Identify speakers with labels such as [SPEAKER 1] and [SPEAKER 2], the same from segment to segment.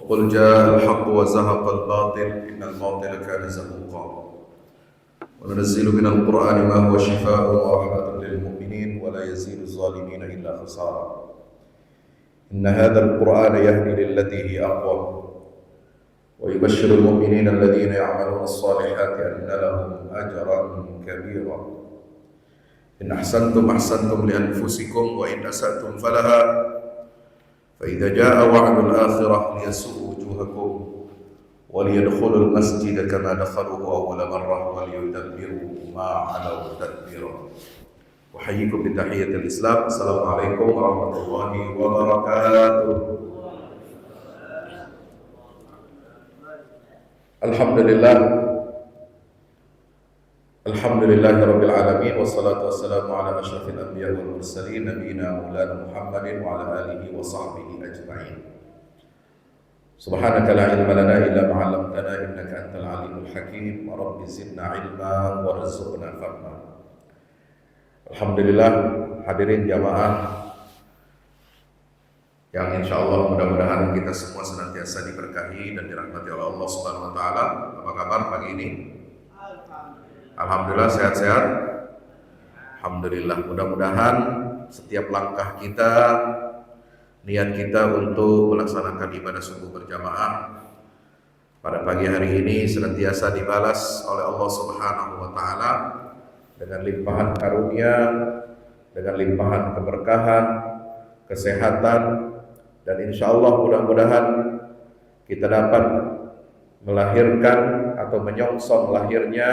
[SPEAKER 1] قل جاء الحق وزهق الباطل إن الباطل كان زهوقا وننزل من القرآن ما هو شفاء ورحمة للمؤمنين ولا يزيد الظالمين إلا خسارا إن هذا القرآن يهدي للتي هي أقوم ويبشر المؤمنين الذين يعملون الصالحات أن لهم أجرا كبيرا إن أحسنتم أحسنتم لأنفسكم وإن أسأتم فلها فإذا جاء وعد الآخرة ليسوءوا وجوهكم وليدخلوا المسجد كما دخلوه أول مرة وليدبروا ما علوا تدبيرا. أحييكم بتحية الإسلام. السلام عليكم ورحمة الله وبركاته. Alhamdulillah Rabbil Alamin, wassalatu wassalamu ala asyrafil anbiya wal mursalin nabiyina maulana Muhammadin wa ala alihi wa sahbihi ajma'in. Subhanaka la ilma lana illa ma 'allamtana innaka antal alimul hakim. Rabbi zidna ilma warzuqna fahma. Alhamdulillah, hadirin jamaah yang insyaallah mudah-mudahan kita semua senantiasa diberkahi dan dirahmati oleh Allah Subhanahu wa taala. Apa kabar pagi ini? Alhamdulillah sehat-sehat. Alhamdulillah, mudah-mudahan setiap langkah kita, niat kita untuk melaksanakan ibadah subuh berjamaah pada pagi hari ini senantiasa dibalas oleh Allah Subhanahu wa taala dengan limpahan karunia, dengan limpahan keberkahan, kesehatan, dan insyaallah mudah-mudahan kita dapat melahirkan atau menyongsong lahirnya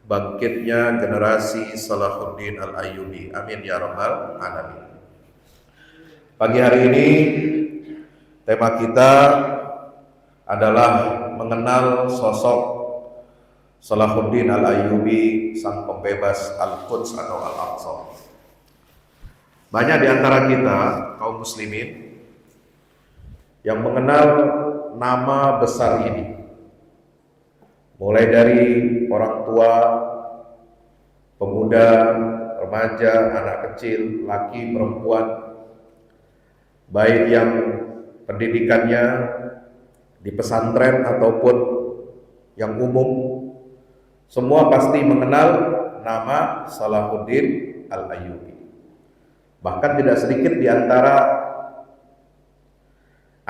[SPEAKER 1] bangkitnya generasi Salahuddin Al-Ayyubi. Amin ya rabbal alamin. Pagi hari ini tema kita adalah mengenal sosok Salahuddin Al-Ayyubi, sang pembebas Al-Quds atau Al-Aqsa. Banyak di antara kita kaum muslimin yang mengenal nama besar ini, mulai dari orang tua, pemuda, remaja, anak kecil, laki, perempuan, baik yang pendidikannya di pesantren ataupun yang umum, semua pasti mengenal nama Salahuddin Al-Ayyubi. Bahkan tidak sedikit di antara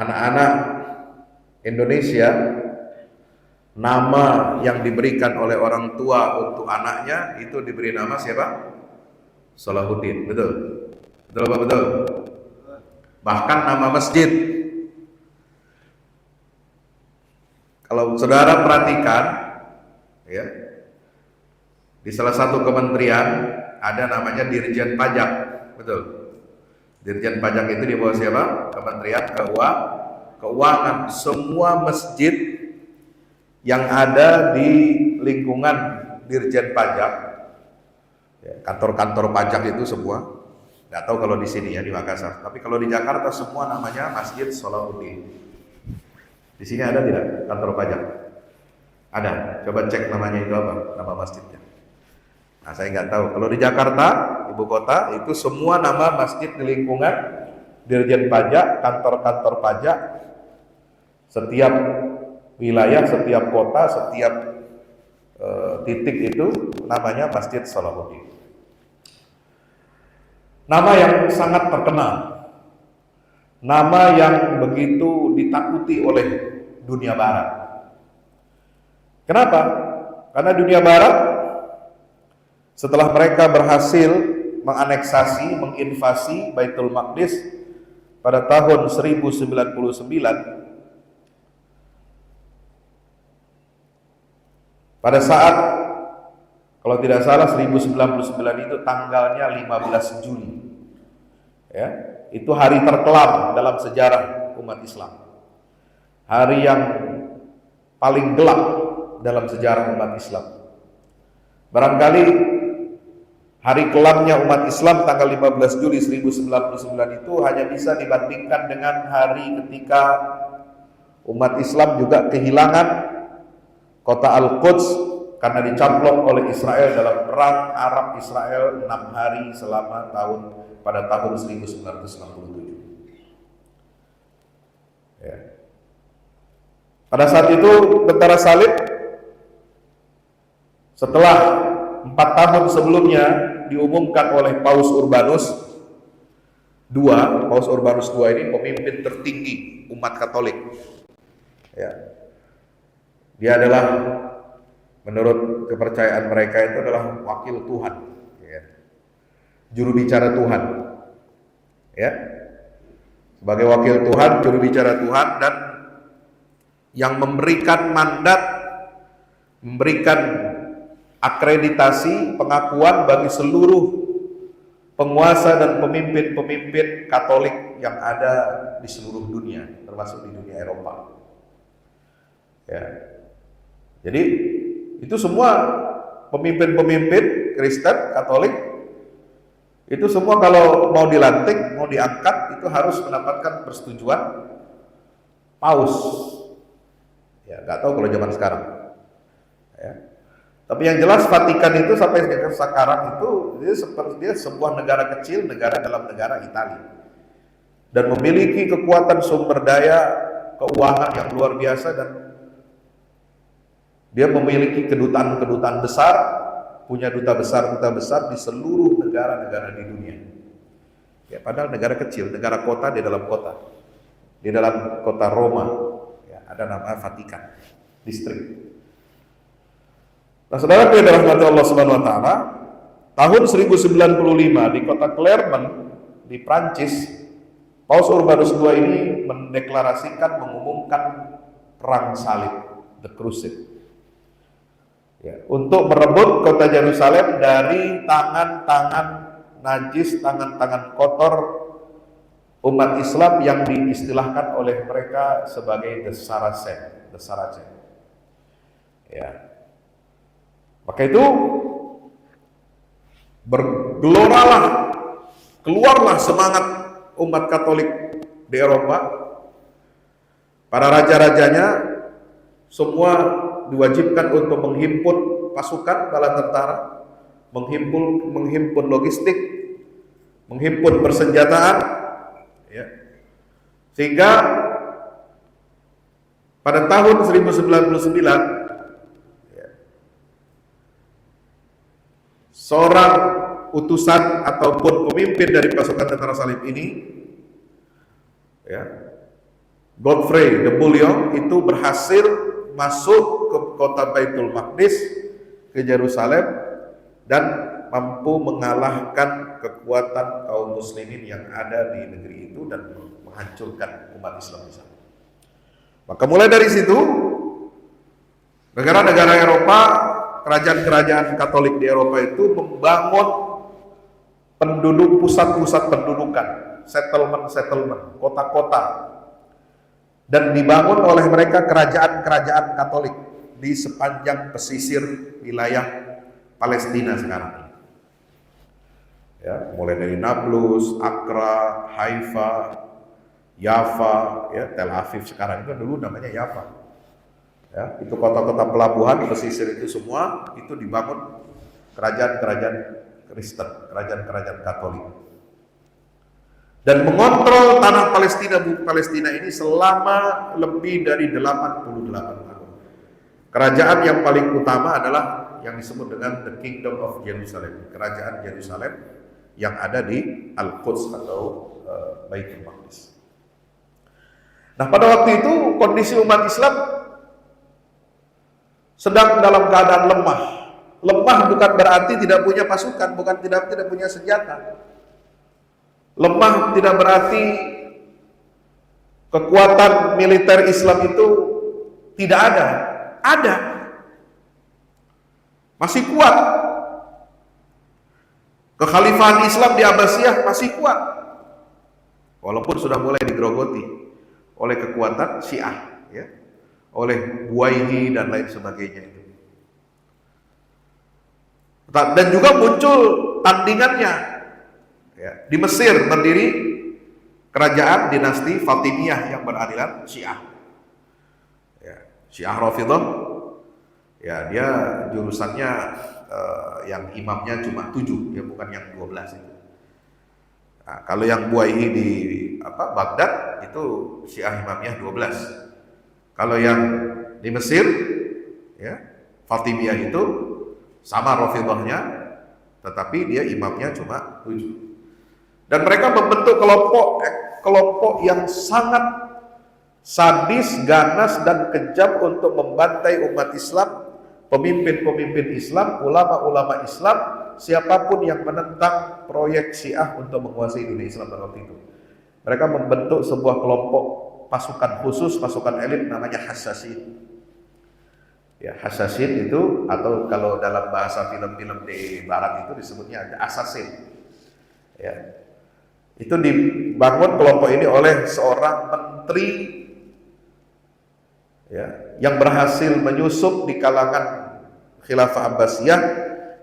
[SPEAKER 1] anak-anak Indonesia, nama yang diberikan oleh orang tua untuk anaknya itu diberi nama siapa? Salahuddin. Betul? Betul apa betul? Bahkan nama masjid. Kalau saudara perhatikan, ya, di salah satu kementerian ada namanya Dirjen Pajak. Betul? Dirjen Pajak itu di bawah siapa? Kementerian Keuangan. Semua masjid yang ada di lingkungan Dirjen Pajak, ya, kantor-kantor pajak itu semua, nggak tahu kalau di sini ya di Makassar, tapi kalau di Jakarta semua namanya Masjid Salahuddin. Di sini ada tidak kantor pajak? Ada. Coba cek namanya itu apa? Nama masjidnya. Nah, saya nggak tahu. Kalau di Jakarta, ibu kota, itu semua nama masjid di lingkungan Dirjen Pajak, kantor-kantor pajak, setiap wilayah, setiap kota, setiap titik itu namanya Masjid Salahuddin. Nama yang sangat terkenal, nama yang begitu ditakuti oleh dunia barat. Kenapa? Karena dunia barat setelah mereka berhasil menganeksasi, menginvasi Baitul Maqdis pada tahun 1099, pada saat, kalau tidak salah 1099 itu tanggalnya 15 Juli. Ya, itu hari terkelam dalam sejarah umat Islam. Hari yang paling gelap dalam sejarah umat Islam. Barangkali hari kelamnya umat Islam tanggal 15 Juli 1099 itu hanya bisa dibandingkan dengan hari ketika umat Islam juga kehilangan kota Al-Quds karena dicamplok oleh Israel dalam perang Arab Israel 6 hari pada tahun 1967. Ya. Pada saat itu tentara salib setelah 4 tahun sebelumnya diumumkan oleh Paus Urbanus II. Paus Urbanus II ini pemimpin tertinggi umat Katolik. Ya. Dia adalah, menurut kepercayaan mereka itu adalah wakil Tuhan, ya. Juru bicara Tuhan, ya. Sebagai wakil Tuhan, juru bicara Tuhan, dan yang memberikan mandat, memberikan akreditasi, pengakuan bagi seluruh penguasa dan pemimpin-pemimpin Katolik yang ada di seluruh dunia, termasuk di dunia Eropa. Ya. Jadi itu semua pemimpin-pemimpin Kristen, Katolik, itu semua kalau mau dilantik, mau diangkat, itu harus mendapatkan persetujuan Paus. Ya, nggak tahu kalau zaman sekarang. Ya. Tapi yang jelas Vatikan itu sampai sekarang itu dia sebuah negara kecil, negara dalam negara Italia, dan memiliki kekuatan sumber daya keuangan yang luar biasa, dan dia memiliki kedutaan besar, punya duta besar di seluruh negara-negara di dunia. Ya, padahal negara kecil, negara kota di dalam kota. Di dalam kota Roma, ya, ada nama Vatikan, distrik. Nah, saudara yang dirahmati Allah Subhanahu wa taala, tahun 1095 di kota Clermont di Prancis, Paus Urbanus II ini mendeklarasikan, mengumumkan perang salib, the Crusade. Ya, untuk merebut kota Yerusalem dari tangan-tangan najis, tangan-tangan kotor umat Islam yang diistilahkan oleh mereka sebagai the Saracen. Ya. Maka itu bergeloralah, keluarlah semangat umat Katolik di Eropa. Para raja-rajanya semua diwajibkan untuk menghimpun pasukan bala tentara, menghimpun logistik, menghimpun persenjataan, ya. Sehingga pada tahun 1099 seorang utusan ataupun pemimpin dari pasukan tentara salib ini, ya, Godfrey de Bouillon, itu berhasil masuk ke kota Baitul Maqdis, ke Yerusalem, dan mampu mengalahkan kekuatan kaum muslimin yang ada di negeri itu dan menghancurkan umat Islam di sana. Maka mulai dari situ negara-negara Eropa, kerajaan-kerajaan Katolik di Eropa itu membangun pusat-pusat pendudukan, settlement, kota-kota, dan dibangun oleh mereka kerajaan-kerajaan Katolik di sepanjang pesisir wilayah Palestina sekarang. Ya, mulai dari Nablus, Accra, Haifa, Yafa, ya, Tel Aviv sekarang itu dulu namanya Yafa. Ya, itu kota-kota pelabuhan pesisir itu semua itu dibangun kerajaan-kerajaan Kristen, kerajaan-kerajaan Katolik, dan mengontrol tanah Palestina ini selama lebih dari 88 tahun. Kerajaan yang paling utama adalah yang disebut dengan the Kingdom of Jerusalem, kerajaan Yerusalem yang ada di Al-Quds atau Baitul Maqdis. Nah, pada waktu itu kondisi umat Islam sedang dalam keadaan lemah. Lemah bukan berarti tidak punya pasukan, bukan tidak punya senjata. Lemah tidak berarti kekuatan militer Islam itu tidak ada. Ada. Masih kuat. Kekhalifahan Islam di Abbasiyah masih kuat. Walaupun sudah mulai digerogoti oleh kekuatan Syiah, ya, oleh Buwaihi dan lain sebagainya itu. Dan juga muncul tandingannya, ya, di Mesir berdiri kerajaan dinasti Fatimiyah yang beraliran Syiah, ya, Syiah Rafidhah, ya, dia jurusannya yang imamnya cuma 7, ya, bukan yang 12 itu. Nah, kalau yang Buwaihi di Baghdad itu Syiah imamnya 12. Kalau yang di Mesir, ya, Fatimiyah itu sama Rafidhahnya, tetapi dia imamnya cuma 7. Dan mereka membentuk kelompok yang sangat sadis, ganas, dan kejam untuk membantai umat Islam, pemimpin-pemimpin Islam, ulama-ulama Islam, siapapun yang menentang proyek Syiah untuk menguasai dunia Islam pada waktu itu. Mereka membentuk sebuah kelompok pasukan khusus, pasukan elit namanya Hassasin. Ya, Hassasin itu, atau kalau dalam bahasa film-film di barat itu disebutnya ada assassin. Ya. Itu dibangun kelompok ini oleh seorang menteri, ya, yang berhasil menyusup di kalangan Khilafah Abbasiyah,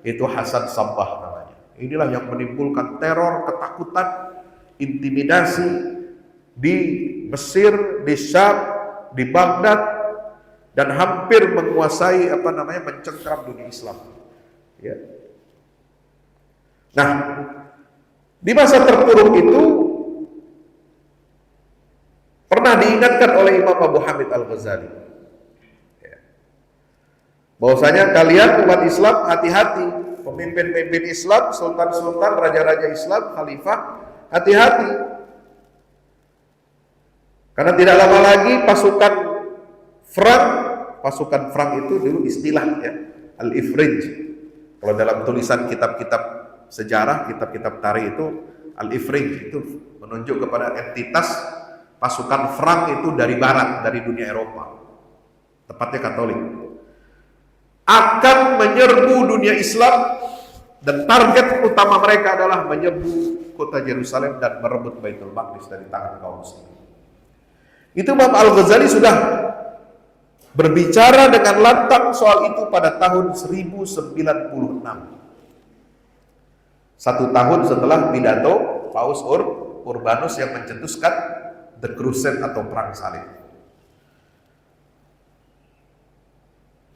[SPEAKER 1] itu Hasan Sabbah namanya. Inilah yang menimbulkan teror, ketakutan, intimidasi di Mesir, di Syam, di Baghdad, dan hampir menguasai mencengkram dunia Islam. Ya. Nah, di masa terpuruk itu pernah diingatkan oleh Imam Abu Hamid Al-Ghazali, ya, bahwasanya kalian umat Islam hati-hati, pemimpin-pemimpin Islam, sultan-sultan, raja-raja Islam, khalifah, hati-hati, karena tidak lama lagi pasukan Frank itu dulu istilah, ya, Al-Ifrinj. Kalau dalam tulisan kitab-kitab sejarah, kitab-kitab tarikh itu Al-Ifrinj itu menunjuk kepada entitas pasukan Frank itu dari barat, dari dunia Eropa, tepatnya Katolik, akan menyerbu dunia Islam, dan target utama mereka adalah menyerbu kota Yerusalem dan merebut Baitul Maqdis dari tangan kaum muslimin. Itu Imam Al-Ghazali sudah berbicara dengan lantang soal itu pada tahun 1096. 1 tahun setelah pidato Paus Urbanus yang mencetuskan The Crusade atau Perang Salib.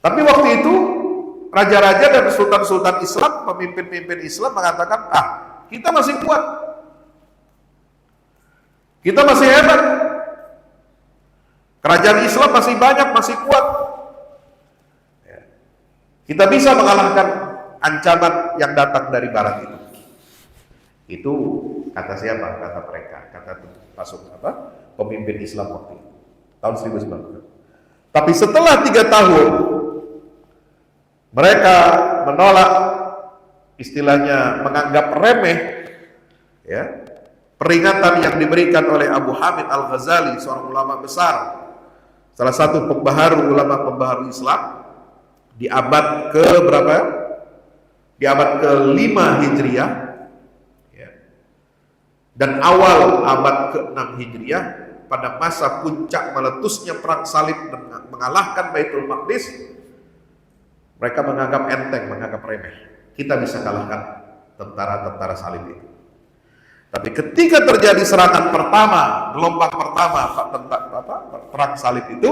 [SPEAKER 1] Tapi waktu itu raja-raja dan sultan-sultan Islam, pemimpin-pemimpin Islam mengatakan, kita masih kuat, kita masih hebat, kerajaan Islam masih banyak, masih kuat, kita bisa mengalahkan ancaman yang datang dari barat itu. Itu kata siapa? Kata mereka, kata pemimpin Islam waktu itu, tahun 1900. Tapi setelah 3 tahun mereka menolak, istilahnya menganggap remeh, ya, peringatan yang diberikan oleh Abu Hamid Al-Ghazali, seorang ulama besar, salah satu ulama pembaharu Islam di abad ke berapa? Di abad ke-5 Hijriah, ya, dan awal abad ke-6 Hijriah, pada masa puncak meletusnya perang salib dan mengalahkan Baitul Maqdis, mereka menganggap enteng, menganggap remeh, kita bisa kalahkan tentara-tentara salib itu. Tapi ketika terjadi serangan pertama, gelombang pertama perang salib itu,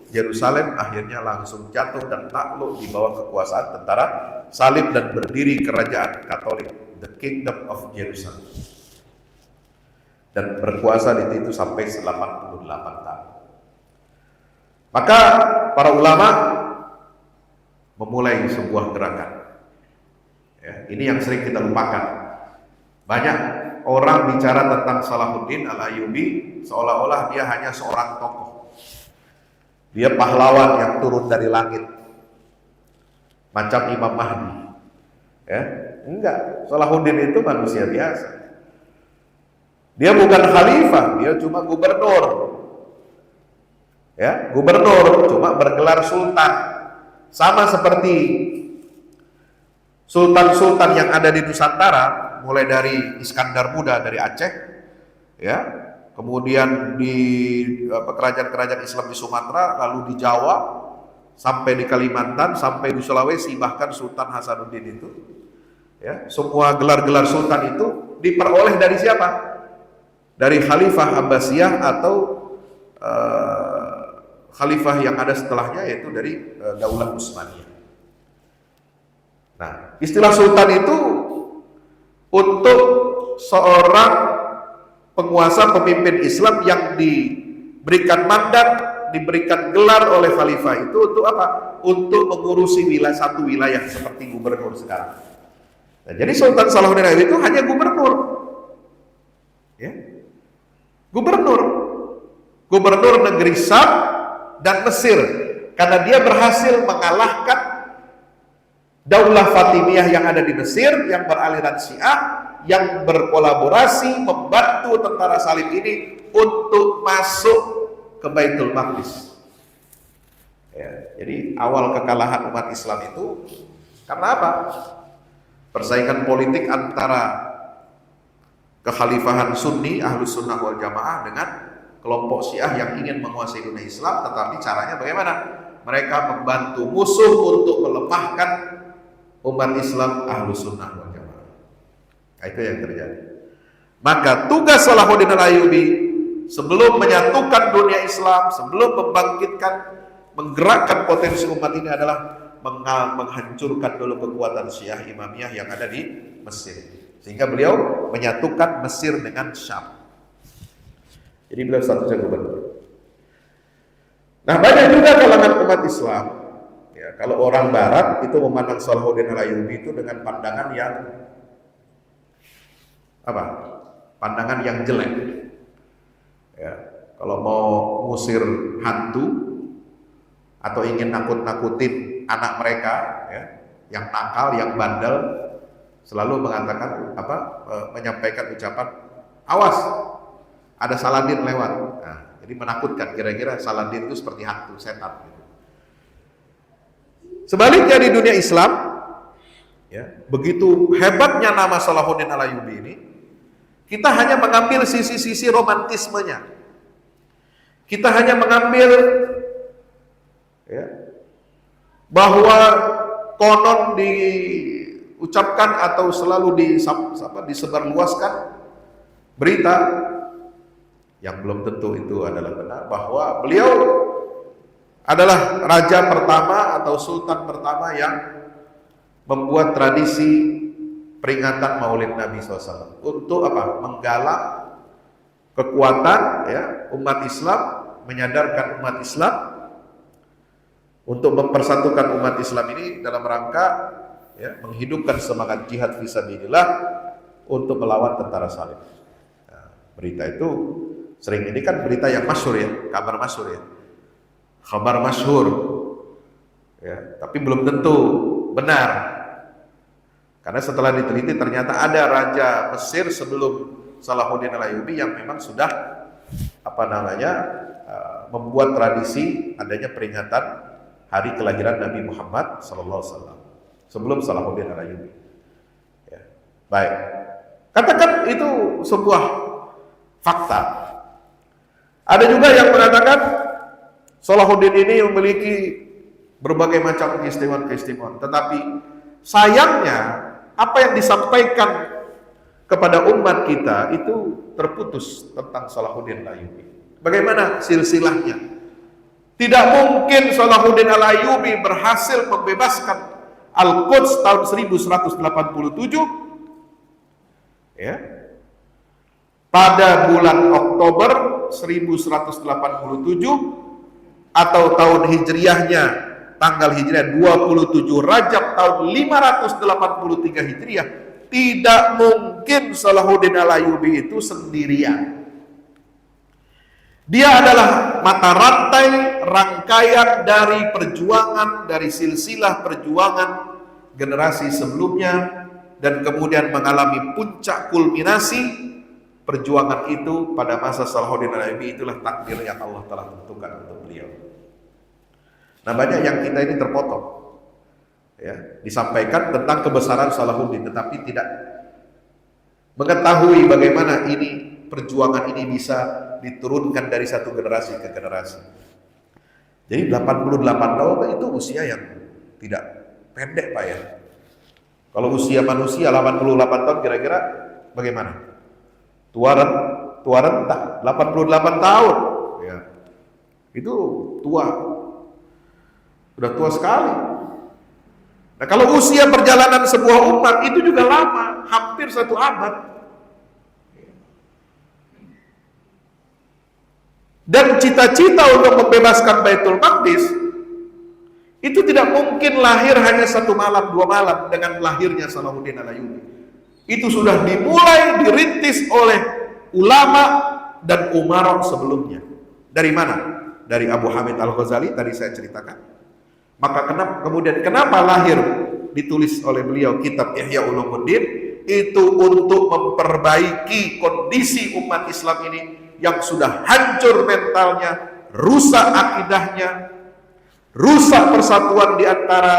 [SPEAKER 1] Yerusalem akhirnya langsung jatuh dan takluk di bawah kekuasaan tentara salib, dan berdiri kerajaan Katolik, the Kingdom of Jerusalem, dan berkuasa di situ sampai 88 tahun. Maka para ulama memulai sebuah gerakan, ya, ini yang sering kita lupakan. Banyak orang bicara tentang Salahuddin Al-Ayyubi seolah-olah dia hanya seorang tokoh, dia pahlawan yang turun dari langit macam Imam Mahdi, ya. Enggak, Salahuddin itu manusia biasa. Dia bukan khalifah, dia cuma gubernur, ya, gubernur, cuma bergelar sultan. Sama seperti sultan-sultan yang ada di Nusantara, mulai dari Iskandar Muda dari Aceh, ya, kemudian di kerajaan-kerajaan Islam di Sumatera, lalu di Jawa, sampai di Kalimantan, sampai di Sulawesi, bahkan Sultan Hasanuddin itu, ya, semua gelar-gelar sultan itu diperoleh dari siapa? Dari Khalifah Abbasiyah atau khalifah yang ada setelahnya, yaitu dari Daulah Utsmaniyah. Nah, istilah sultan itu untuk seorang penguasa pemimpin Islam yang diberikan mandat diberikan gelar oleh khalifah itu untuk apa? Untuk mengurusi satu wilayah seperti gubernur sekarang. Nah, jadi Sultan Salahuddin Ayyubi itu hanya gubernur, ya, gubernur negeri Syam dan Mesir, karena dia berhasil mengalahkan Daulah Fatimiyah yang ada di Mesir yang beraliran Syiah, yang berkolaborasi membantu tentara salib ini untuk masuk ke Baitul Maqdis. Ya, jadi awal kekalahan umat Islam itu karena apa? Persaingan politik antara kekhalifahan Sunni Ahlus Sunnah wal Jamaah dengan kelompok Syiah yang ingin menguasai dunia Islam, tetapi caranya bagaimana? Mereka membantu musuh untuk melemahkan umat Islam Ahlus Sunnah wal Jamaah. Nah, itu yang terjadi. Maka tugas Salahuddin Al-Ayyubi sebelum menyatukan dunia Islam, sebelum membangkitkan, menggerakkan potensi umat ini adalah menghancurkan dulu kekuatan Syiah Imamiyah yang ada di Mesir. Sehingga beliau menyatukan Mesir dengan Syam. Jadi beliau statusnya gubernur. Nah, banyak juga kalangan umat Islam, ya, kalau orang Barat itu memandang Salahuddin Al-Ayyubi itu dengan pandangan yang apa? Pandangan yang jelek. Ya, kalau mau ngusir hantu atau ingin nakut-nakutin anak mereka, ya, yang nakal, yang bandel, selalu mengatakan apa? Menyampaikan ucapan, awas, ada Saladin lewat. Nah, jadi menakutkan, kira-kira Saladin itu seperti hantu, setan. Gitu. Sebaliknya di dunia Islam, ya, begitu hebatnya nama Salahuddin Al-Ayyubi ini, kita hanya mengambil sisi-sisi romantismenya. Kita hanya mengambil, ya, bahwa konon diucapkan atau selalu disebarluaskan berita yang belum tentu itu adalah benar, bahwa beliau adalah raja pertama atau sultan pertama yang membuat tradisi peringatan Maulid Nabi SAW untuk apa? Menggalang kekuatan, ya, umat Islam, menyadarkan umat Islam untuk mempersatukan umat Islam ini dalam rangka, ya, menghidupkan semangat jihad fisabilillah untuk melawan tentara salib. Nah, berita itu sering, ini kan berita yang masyhur, ya, kabar masyhur, ya, kabar masyhur, ya, tapi belum tentu benar. Karena setelah diteliti ternyata ada raja Mesir sebelum Salahuddin Al-Ayyubi yang memang sudah membuat tradisi adanya peringatan hari kelahiran Nabi Muhammad SAW sebelum Salahuddin Al-Ayyubi. Ya. Baik, katakan itu sebuah fakta. Ada juga yang mengatakan Salahuddin ini memiliki berbagai macam keistimewaan, tetapi sayangnya apa yang disampaikan kepada umat kita itu terputus tentang Salahuddin Al-Ayyubi. Bagaimana silsilahnya? Tidak mungkin Salahuddin Al-Ayyubi berhasil membebaskan Al-Quds tahun 1187, ya, pada bulan Oktober 1187 atau tahun Hijriyahnya, tanggal Hijriah 27 Rajab tahun 583 Hijriah. Tidak mungkin Salahuddin Al-Ayyubi itu sendirian. Dia adalah mata rantai rangkaian dari perjuangan, dari silsilah perjuangan generasi sebelumnya, dan kemudian mengalami puncak kulminasi perjuangan itu pada masa Salahuddin Al-Ayyubi. Itulah takdir yang Allah telah tentukan untuk beliau. Nah, banyak yang kita ini terpotong, ya, disampaikan tentang kebesaran Salahuddin, tetapi tidak mengetahui bagaimana ini perjuangan ini bisa diturunkan dari satu generasi ke generasi. Jadi 88 tahun itu usia yang tidak pendek, Pak, ya. Kalau usia manusia 88 tahun kira-kira bagaimana? Tua renta 88 tahun, ya. Itu tua. Sudah tua sekali. Nah, kalau usia perjalanan sebuah umat itu juga lama, hampir 1 abad. Dan cita-cita untuk membebaskan Baitul Maqdis itu tidak mungkin lahir hanya 1 malam 2 malam dengan lahirnya Salahuddin Al-Ayyubi. Itu sudah dimulai dirintis oleh ulama dan umarok sebelumnya. Dari mana? Dari Abu Hamid Al-Ghazali tadi saya ceritakan. Maka kenapa lahir ditulis oleh beliau kitab Ihya Ulumuddin? Itu untuk memperbaiki kondisi umat Islam ini yang sudah hancur mentalnya, rusak akidahnya, rusak persatuan di antara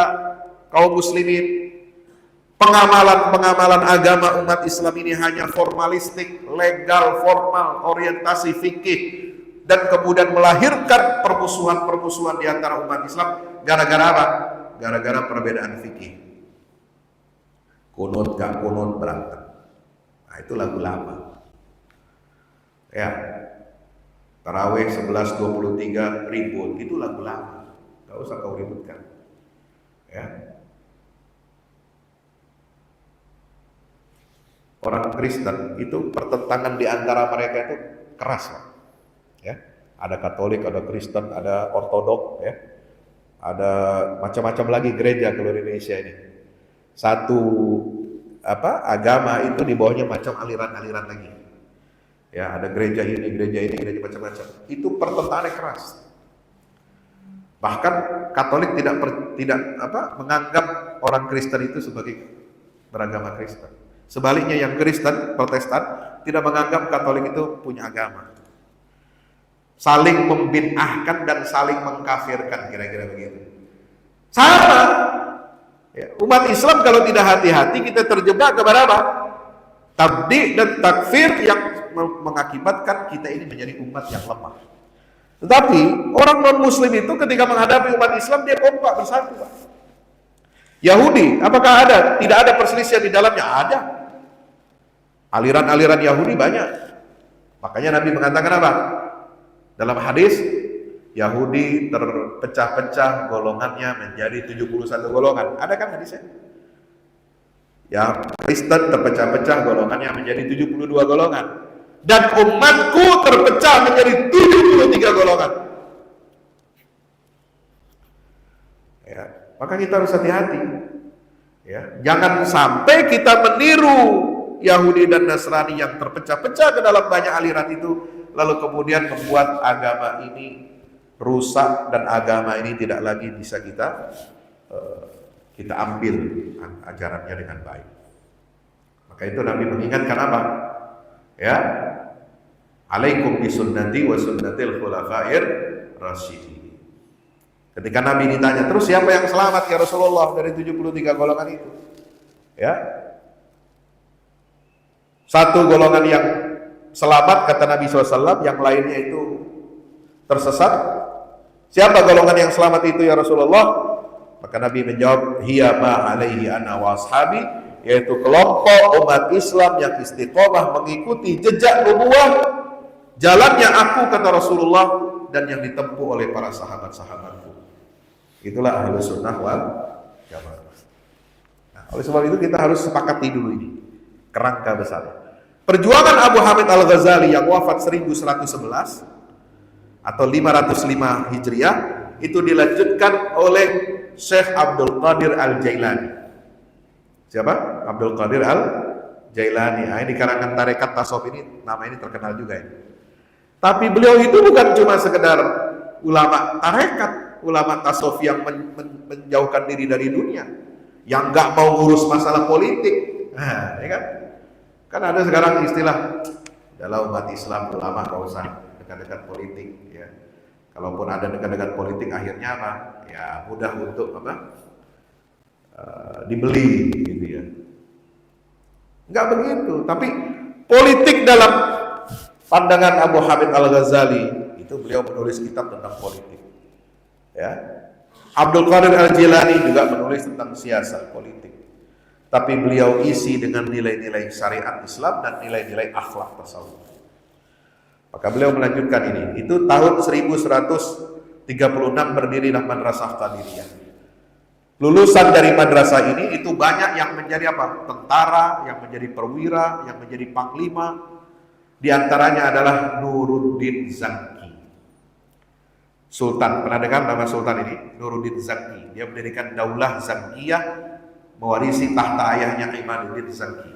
[SPEAKER 1] kaum muslimin. Pengamalan agama umat Islam ini hanya formalistik, legal, formal, orientasi fikih, dan kemudian melahirkan permusuhan-permusuhan di antara umat Islam. Gara-gara apa? Gara-gara perbedaan fikih. Kunut gak kunut berantem. Nah, itu lagu lama. Ya, tarawih 11.23 ribut, itu lagu lama. Gak usah kau ributkan. Ya. Orang Kristen itu pertentangan di antara mereka itu keras, Pak. Ya, ada Katolik, ada Kristen, ada Ortodok, ya, ada macam-macam lagi gereja kalau di Indonesia ini. Satu agama itu di bawahnya macam aliran-aliran lagi. Ya, ada gereja ini, gereja macam-macam. Itu pertentangannya keras. Bahkan Katolik tidak menganggap orang Kristen itu sebagai beragama Kristen. Sebaliknya yang Kristen, Protestan tidak menganggap Katolik itu punya agama. Saling membid'ahkan dan saling mengkafirkan, kira-kira begitu. Sama. Ya, umat Islam kalau tidak hati-hati kita terjebak kepada apa? Tabdi' dan takfir yang mengakibatkan kita ini menjadi umat yang lemah. Tetapi orang non-muslim itu ketika menghadapi umat Islam dia kompak bersatu, Pak. Yahudi, apakah ada? Tidak ada perselisihan di dalamnya? Ada. Aliran-aliran Yahudi banyak. Makanya Nabi mengatakan apa? Dalam hadis, Yahudi terpecah-pecah golongannya menjadi 71 golongan. Ada kan hadisnya? Ya, Kristen terpecah-pecah golongannya menjadi 72 golongan. Dan umatku terpecah menjadi 73 golongan. Ya, maka kita harus hati-hati. Ya, jangan sampai kita meniru Yahudi dan Nasrani yang terpecah-pecah ke dalam banyak aliran itu, lalu kemudian membuat agama ini rusak dan agama ini tidak lagi bisa kita ambil ajarannya dengan baik. Maka itu Nabi mengingatkan apa? Ya, alaikum bisunnati wa sunnatil khulafair rasyidin. Ketika Nabi ditanya, terus siapa yang selamat ya Rasulullah dari 73 golongan itu? Ya, satu golongan yang selamat kata Nabi SAW, yang lainnya itu tersesat. Siapa golongan yang selamat itu ya Rasulullah? Maka Nabi menjawab, hiya ma alaihi ana wa ashabi, yaitu kelompok umat Islam yang istiqomah mengikuti jejak nubuwah, jalannya aku kata Rasulullah, dan yang ditempuh oleh para sahabat-sahabatku. Itulah Ahlus Sunnah wal Jamaah. Nah, oleh sebab itu kita harus sepakati dulu ini kerangka besar. Perjuangan Abu Hamid Al-Ghazali yang wafat 1111 atau 505 Hijriah itu dilanjutkan oleh Syekh Abdul Qadir Al-Jailani. Siapa? Abdul Qadir Al-Jailani. Nah, ini karangan tarekat tasawuf ini, nama ini terkenal juga ini. Tapi beliau itu bukan cuma sekedar ulama tarekat, ulama tasawuf yang menjauhkan diri dari dunia, yang nggak mau urus masalah politik. Nah, ya kan? Kan ada sekarang istilah dalam umat Islam ulama nggak usah dekat-dekat politik, ya. Kalaupun ada dekat-dekat politik, akhirnya apa? Ya mudah untuk dibeli, gitu ya. Nggak begitu. Tapi politik dalam pandangan Abu Hamid Al-Ghazali itu beliau menulis kitab tentang politik. Ya. Abdul Qadir Al-Jilani juga menulis tentang siasat politik. Tapi beliau isi dengan nilai-nilai syariat Islam dan nilai-nilai akhlak tasawuf. Maka beliau melanjutkan ini. Itu tahun 1136 berdirilah Madrasah Qadiriyah. Lulusan dari madrasah ini itu banyak yang menjadi apa? Tentara, yang menjadi perwira, yang menjadi panglima. Di antaranya adalah Nuruddin Zaki. Sultan. Pernah dengar nama Sultan ini? Nuruddin Zaki. Dia mendirikan Daulah Zakiyah, mewarisi tahta ayahnya Imaduddin Zaki.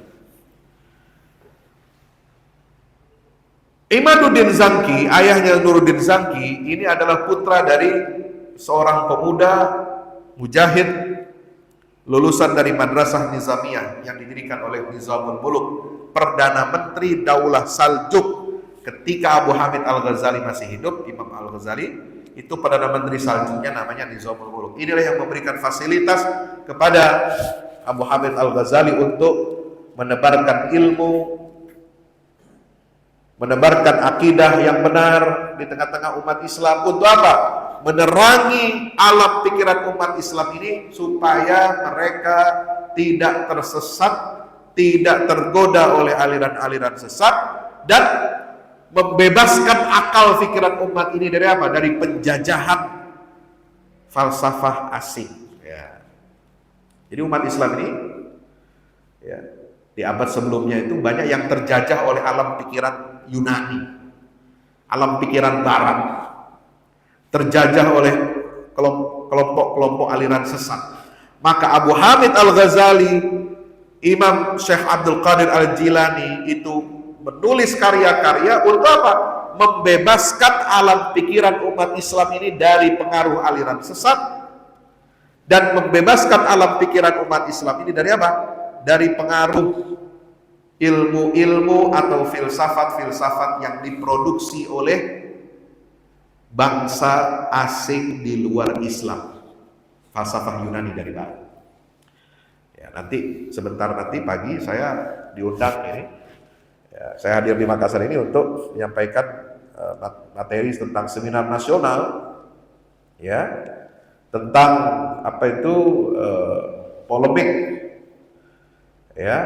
[SPEAKER 1] Imaduddin Zaki, ayahnya Nuruddin Zaki, ini adalah putra dari seorang pemuda mujahid lulusan dari madrasah Nizamiyah yang didirikan oleh Nizamul Muluk, Perdana Menteri Daulah Saljuk ketika Abu Hamid Al-Ghazali masih hidup. Imam Al-Ghazali itu Perdana Menteri Saljuknya, namanya Nizamul Muluk. Inilah yang memberikan fasilitas kepada Abu Hamid Al-Ghazali untuk menebarkan ilmu, menebarkan akidah yang benar di tengah-tengah umat Islam. Untuk apa? Menerangi alam pikiran umat Islam ini supaya mereka tidak tersesat, tidak tergoda oleh aliran-aliran sesat, dan membebaskan akal pikiran umat ini dari apa? Dari penjajahan falsafah asing. Ya. Jadi umat Islam ini, ya, di abad sebelumnya itu banyak yang terjajah oleh alam pikiran Yunani, alam pikiran Barat, terjajah oleh kelompok-kelompok aliran sesat. Maka Abu Hamid Al-Ghazali, Imam Syekh Abdul Qadir Al-Jilani itu menulis karya-karya untuk apa? Membebaskan alam pikiran umat Islam ini dari pengaruh aliran sesat, dan membebaskan alam pikiran umat Islam ini dari apa? Dari pengaruh ilmu-ilmu atau filsafat-filsafat yang diproduksi oleh bangsa asing di luar Islam, falsafah Yunani dari barat. Ya, nanti sebentar nanti pagi saya diundang ini, ya, saya hadir di Makassar ini untuk menyampaikan materi tentang seminar nasional, ya, tentang apa itu polemik, ya,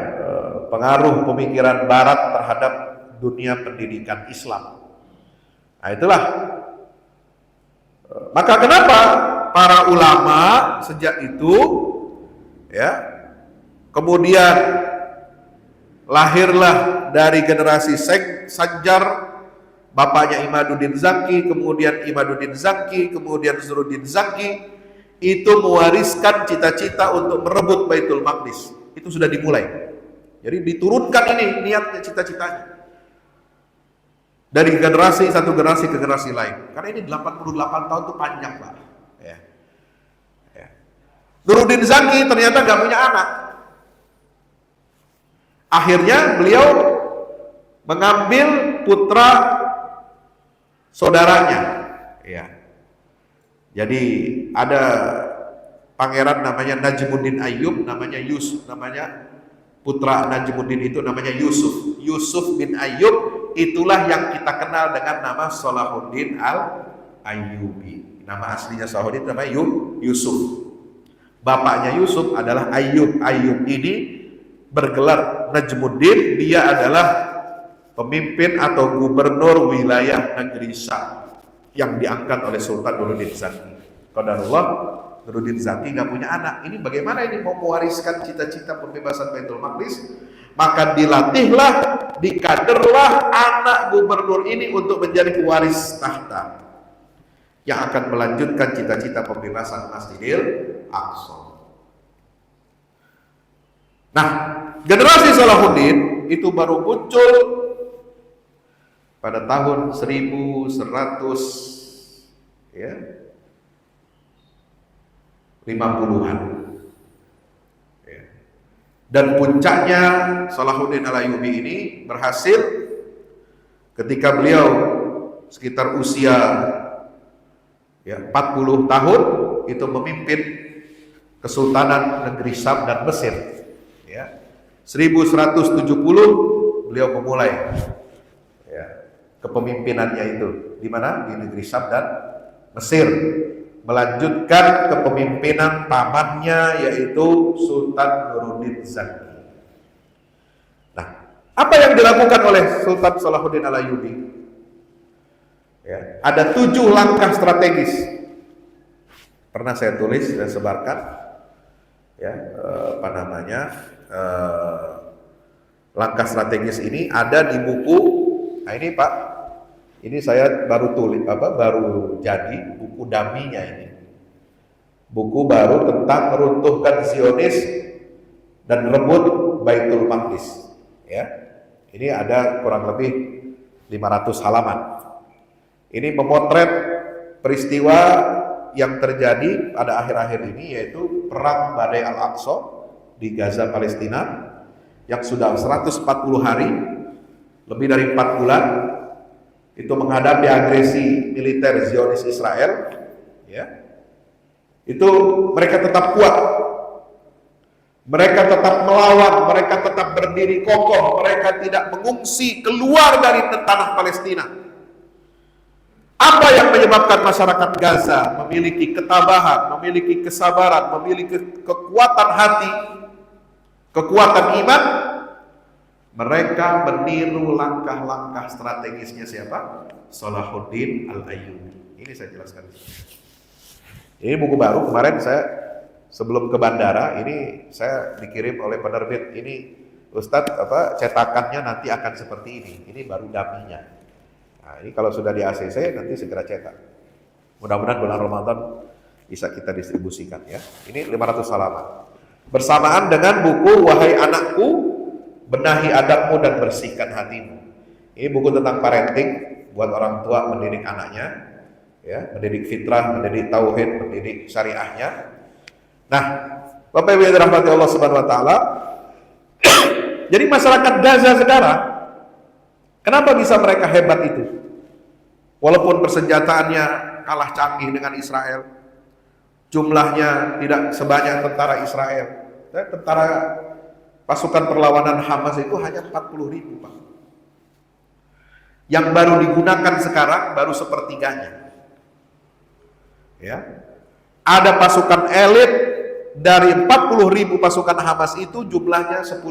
[SPEAKER 1] pengaruh pemikiran Barat terhadap dunia pendidikan Islam. Nah, itulah. Maka kenapa para ulama sejak itu, ya, kemudian lahirlah dari generasi Sanjar, bapaknya Imaduddin Zaki, kemudian Imaduddin Zaki, kemudian Nuruddin Zaki, itu mewariskan cita-cita untuk merebut Baitul Maqdis. Itu sudah dimulai. Jadi diturunkan ini niatnya, cita-citanya. Dari generasi satu generasi ke generasi lain. Karena ini 88 tahun itu panjang, Pak. Ya. Ya. Nuruddin Zaki ternyata gak punya anak. Akhirnya beliau mengambil putra saudaranya. Ya. Jadi ada pangeran namanya Najmuddin Ayyub, namanya Yusuf, namanya putra Najmuddin itu namanya Yusuf. Yusuf bin Ayyub, itulah yang kita kenal dengan nama Salahuddin Al-Ayyubi. Nama aslinya Salahuddin namanya Yusuf. Bapaknya Yusuf adalah Ayyub. Ayyub ini bergelar Najmuddin, dia adalah pemimpin atau gubernur wilayah negeri Syam yang diangkat oleh Sultan Nuruddin Zaki. Qadarullah, Nuruddin Zaki nggak punya anak. Ini bagaimana ini mau mewariskan cita-cita pembebasan Baitul Maqdis? Maka dilatihlah, dikaderlah anak gubernur ini untuk menjadi pewaris tahta yang akan melanjutkan cita-cita pembebasan Masjidil Aqsa. Nah, generasi Salahuddin itu baru muncul pada tahun 1100, ya, 50-an. Ya. Dan puncaknya Salahuddin Al-Ayyubi ini berhasil ketika beliau sekitar usia, ya, 40 tahun itu memimpin Kesultanan Negeri Syam dan Mesir. Ya. 1170 beliau memulai, ya, kepemimpinannya itu di mana? Di Negeri Syam dan Mesir. Melanjutkan kepemimpinan pamannya yaitu Sultan Nuruddin Zaki. Nah, apa yang dilakukan oleh Sultan Salahuddin Al-Ayyubi? Ya, ada 7 langkah strategis. Pernah saya tulis dan sebarkan, ya, langkah strategis ini ada di buku. Nah, ini Pak, Ini saya baru tulis baru jadi buku daminya ini. Buku baru tentang meruntuhkan Zionis dan rebut Baitul Maqdis. Ya. Ini ada kurang lebih 500 halaman. Ini memotret peristiwa yang terjadi pada akhir-akhir ini, yaitu perang Badai Al-Aqsa di Gaza, Palestina, yang sudah 140 hari, lebih dari 4 bulan, itu menghadapi agresi militer Zionis Israel. Ya. Itu mereka tetap kuat, mereka tetap melawan, mereka tetap berdiri kokoh, mereka tidak mengungsi keluar dari tanah Palestina. Apa yang menyebabkan masyarakat Gaza memiliki ketabahan, memiliki kesabaran, memiliki kekuatan hati, kekuatan iman? Mereka meniru langkah-langkah strategisnya siapa? Salahuddin Al-Ayyubi. Ini saya jelaskan. Ini buku baru, kemarin saya sebelum ke bandara, ini saya dikirim oleh penerbit. Ini Ustadz, cetakannya nanti akan seperti ini. Ini baru daminya. Nah, ini kalau sudah di ACC nanti segera cetak. Mudah-mudahan bulan Ramadan bisa kita distribusikan ya. Ini 500 halaman. Bersamaan dengan buku Wahai Anakku, Benahi Adabmu dan Bersihkan Hatimu. Ini buku tentang parenting buat orang tua mendidik anaknya, ya, mendidik fitrah, mendidik tauhid, mendidik syariahnya. Nah, Bapak Ibu yang dirahmati Allah Subhanahu wa taala, jadi masyarakat Gaza sekarang, kenapa bisa mereka hebat itu? Walaupun persenjataannya kalah canggih dengan Israel, jumlahnya tidak sebanyak tentara Israel. Tentara pasukan perlawanan Hamas itu hanya 40.000, Pak. Yang baru digunakan sekarang baru sepertiganya. Ya. Ada pasukan elit dari 40.000 pasukan Hamas itu jumlahnya 10.000.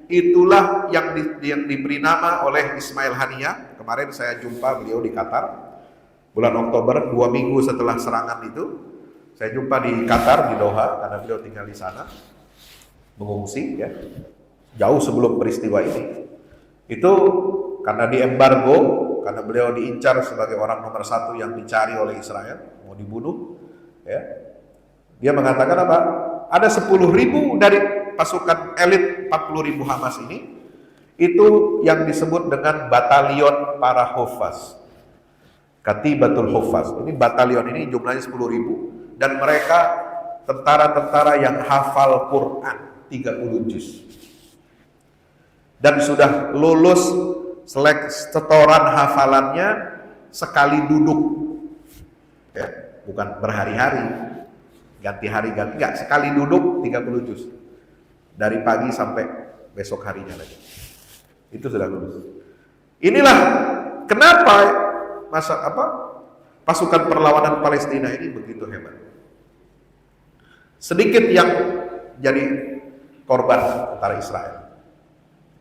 [SPEAKER 1] Itulah yang diberi nama oleh Ismail Haniyah. Kemarin saya jumpa beliau di Qatar bulan Oktober, 2 minggu setelah serangan itu. Saya jumpa di Qatar, di Doha, karena beliau tinggal di sana, mengungsi ya, jauh sebelum peristiwa ini. Itu karena di embargo, karena beliau diincar sebagai orang nomor 1 yang dicari oleh Israel, mau dibunuh ya. Dia mengatakan apa? Ada 10.000 dari pasukan elit 40.000 Hamas ini, itu yang disebut dengan batalion para Hufaz, Katibatul Hufaz. Ini batalion ini jumlahnya 10.000, dan mereka tentara-tentara yang hafal Quran 30 juz, dan sudah lulus setoran hafalannya sekali duduk ya, bukan berhari-hari, ganti hari ganti, enggak, sekali duduk 30 juz dari pagi sampai besok harinya lagi, itu sudah lulus. Inilah kenapa pasukan perlawanan Palestina ini begitu hebat. Sedikit yang jadi korban tentara Israel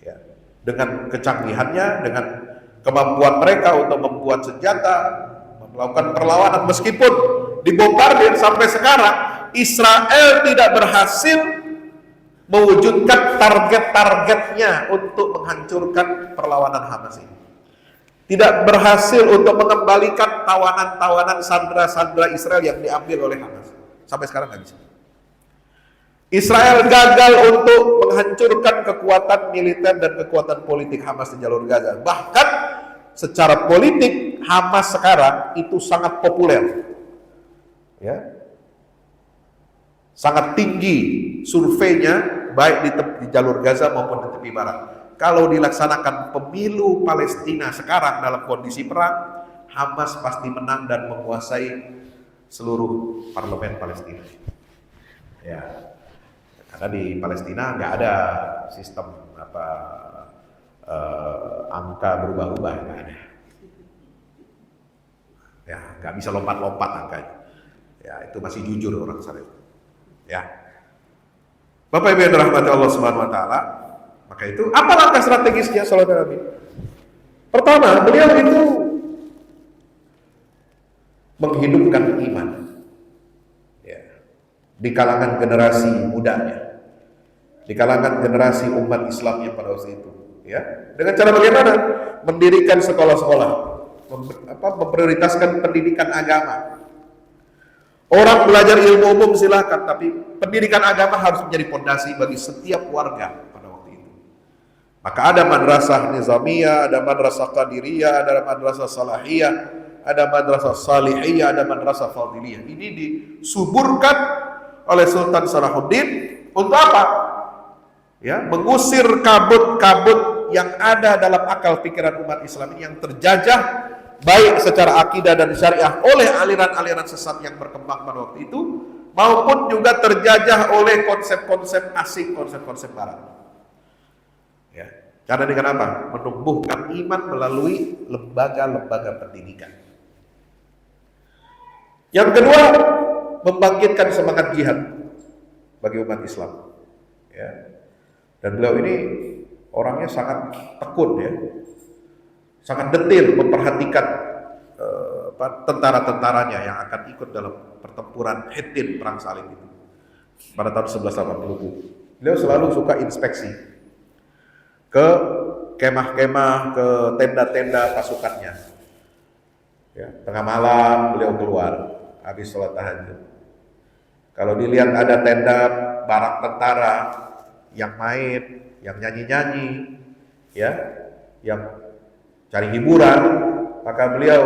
[SPEAKER 1] ya, dengan kecanggihannya, dengan kemampuan mereka untuk membuat senjata, melakukan perlawanan, meskipun dibombardir sampai sekarang, Israel tidak berhasil mewujudkan target-targetnya untuk menghancurkan perlawanan Hamas ini. Tidak berhasil untuk mengembalikan tawanan-tawanan sandera-sandera Israel yang diambil oleh Hamas. Sampai sekarang nggak bisa. Israel gagal untuk menghancurkan kekuatan militer dan kekuatan politik Hamas di jalur Gaza. Bahkan secara politik Hamas sekarang itu sangat populer, ya, sangat tinggi surveinya baik di jalur Gaza maupun di tepi barat. Kalau dilaksanakan pemilu Palestina sekarang dalam kondisi perang, Hamas pasti menang dan menguasai seluruh parlemen Palestina. Ya. Karena di Palestina nggak ada sistem angka berubah-ubah, nggak ada. Ya, nggak bisa lompat-lompat angkanya. Ya, itu masih jujur orang sana. Ya, Bapak Ibu yang dirahmati Allah Subhanahu Wa Taala, maka itu apa langkah strategisnya saudara Nabi? Pertama, beliau itu menghidupkan iman. Di kalangan generasi mudanya, di kalangan generasi umat Islamnya pada waktu itu, ya. Dengan cara bagaimana? Mendirikan sekolah-sekolah, memprioritaskan pendidikan agama. Orang belajar ilmu umum silahkan, tapi pendidikan agama harus menjadi fondasi bagi setiap warga pada waktu itu. Maka ada madrasah nizamiyah, ada madrasah qadiriyah, ada madrasah salahiyah, ada madrasah salihiyah, ada madrasah fadiliyah. Ini disuburkan oleh Sultan Salahuddin untuk apa? Ya, mengusir kabut-kabut yang ada dalam akal pikiran umat Islam ini yang terjajah baik secara akidah dan syariah oleh aliran-aliran sesat yang berkembang pada waktu itu, maupun juga terjajah oleh konsep-konsep asing, konsep-konsep barat. Ya, karena dengan apa? Menumbuhkan iman melalui lembaga-lembaga pendidikan. Yang kedua, membangkitkan semangat jihad bagi umat Islam. Ya. Dan beliau ini orangnya sangat tekun, ya, sangat detail memperhatikan tentara-tentaranya yang akan ikut dalam pertempuran Hittin perang salib itu pada tahun 1180. Beliau selalu suka inspeksi ke kemah-kemah, ke tenda-tenda pasukannya. Ya, tengah malam beliau keluar habis sholat tahajud. Kalau dilihat ada tenda barak tentara yang main, yang nyanyi-nyanyi, ya, yang cari hiburan, maka beliau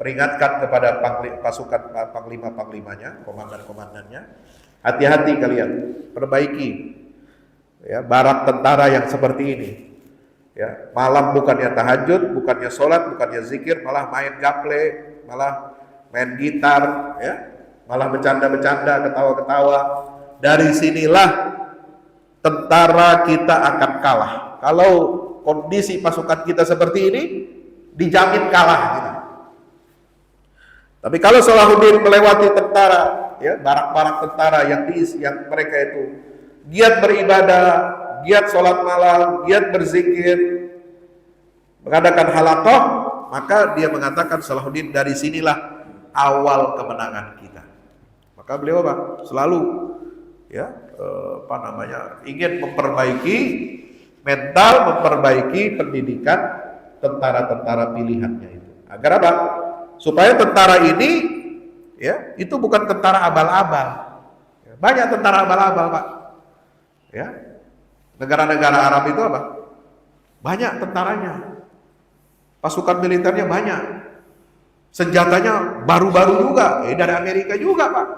[SPEAKER 1] peringatkan kepada pasukan panglima-panglimanya, komandan-komandannya, hati-hati kalian, perbaiki ya barak tentara yang seperti ini. Ya, malam bukannya tahajud, bukannya sholat, bukannya zikir, malah main gaple, malah main gitar, ya, malah bercanda-bercanda, ketawa-ketawa. Dari sinilah tentara kita akan kalah. Kalau kondisi pasukan kita seperti ini, dijamin kalah gitu. Tapi kalau Salahuddin melewati tentara, ya, barak-barak tentara yang mereka itu giat beribadah, giat sholat malam, giat berzikir, mengadakan halaqah, maka dia mengatakan Salahuddin, dari sinilah awal kemenangan kita. Maka beliau selalu ya ingin memperbaiki mental, memperbaiki pendidikan tentara-tentara pilihannya itu. Agar apa? Supaya tentara ini ya itu bukan tentara abal-abal. Banyak tentara abal-abal, Pak. Ya. Negara-negara Arab itu apa? Banyak tentaranya. Pasukan militernya banyak. Senjatanya baru-baru juga, dari Amerika juga, Pak.